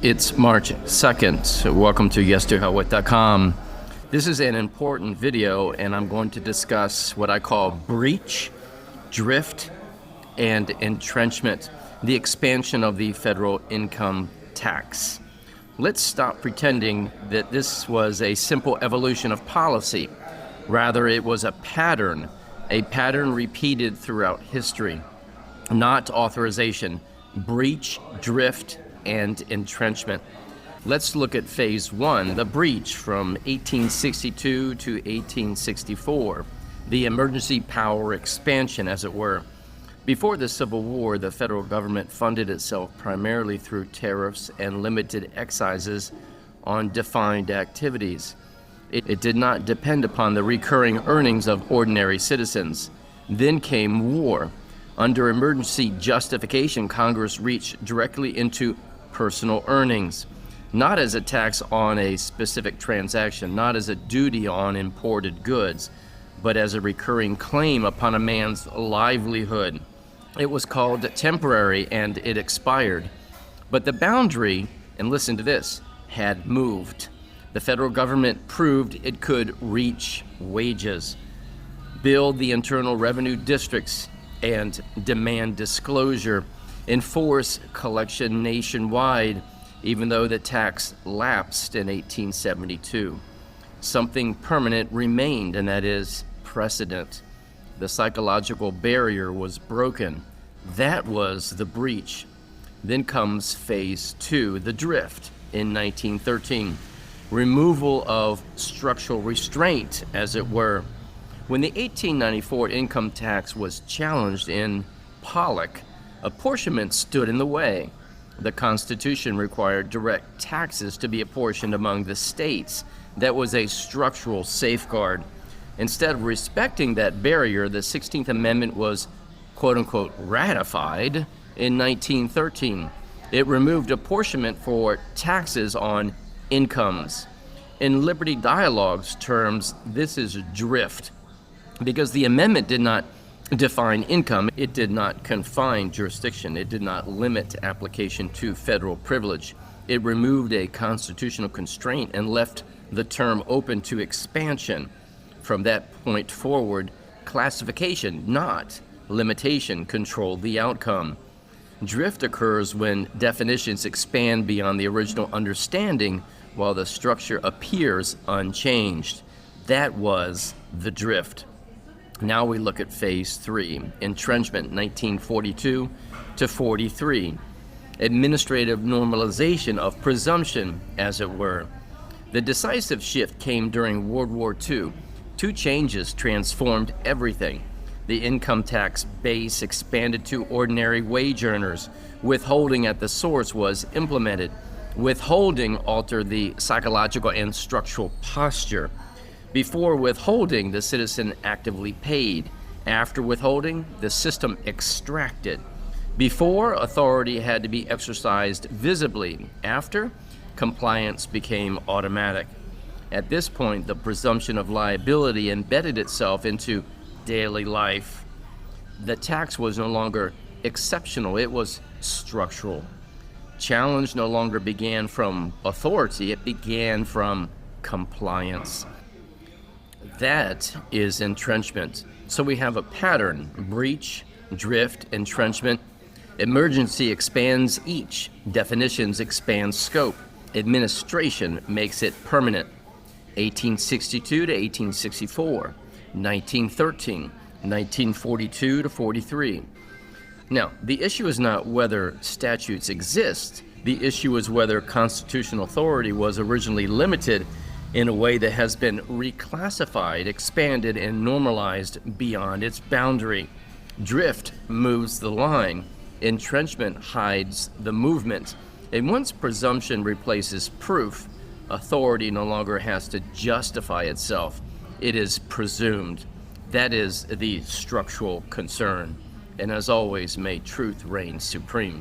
It's March 2nd. So welcome to YesToHowWhat.com. This is an important video, and I'm going to discuss what I call breach, drift, and entrenchment, the expansion of the federal income tax. Let's stop pretending that this was a simple evolution of policy. Rather, it was a pattern repeated throughout history, not authorization. Breach, drift, and entrenchment. Let's look at phase one, the breach from 1862 to 1864, the emergency power expansion, as it were. Before the Civil War, the federal government funded itself primarily through tariffs and limited excises on defined activities. It did not depend upon the recurring earnings of ordinary citizens. Then came war. Under emergency justification, Congress reached directly into personal earnings, not as a tax on a specific transaction, not as a duty on imported goods, but as a recurring claim upon a man's livelihood. It was called temporary and it expired. But the boundary, and listen to this, had moved. The federal government proved it could reach wages, build the internal revenue districts, and demand disclosure, enforce collection nationwide, even though the tax lapsed in 1872. Something permanent remained, and that is precedent. The psychological barrier was broken. That was the breach. Then comes phase two, the drift, in 1913. Removal of structural restraint, as it were. When the 1894 income tax was challenged in Pollock, apportionment stood in the way. The Constitution required direct taxes to be apportioned among the states. That was a structural safeguard. Instead of respecting that barrier, the 16th Amendment was, quote-unquote, ratified in 1913. It removed apportionment for taxes on incomes. In Liberty Dialogue's terms, this is drift, because the amendment did not define income, it did not confine jurisdiction, it did not limit application to federal privilege. It removed a constitutional constraint and left the term open to expansion. From that point forward, classification, not limitation, controlled the outcome. Drift occurs when definitions expand beyond the original understanding while the structure appears unchanged. That was the drift. Now we look at phase three, entrenchment, 1942 to 43. Administrative normalization of presumption, as it were. The decisive shift came during World War II. Two changes transformed everything. The income tax base expanded to ordinary wage earners. Withholding at the source was implemented. Withholding altered the psychological and structural posture. Before withholding, the citizen actively paid. After withholding, the system extracted. Before, authority had to be exercised visibly. After, compliance became automatic. At this point, the presumption of liability embedded itself into daily life. The tax was no longer exceptional, it was structural. Challenge no longer began from authority, it began from compliance. That is entrenchment. So we have a pattern: breach, drift, entrenchment. Emergency expands each. Definitions expand scope. Administration makes it permanent. 1862 to 1864, 1913, 1942 to 43. Now, the issue is not whether statutes exist. The issue is whether constitutional authority was originally limited in a way that has been reclassified, expanded, and normalized beyond its boundary. Drift moves the line. Entrenchment hides the movement. And once presumption replaces proof, authority no longer has to justify itself. It is presumed. That is the structural concern. And as always, may truth reign supreme.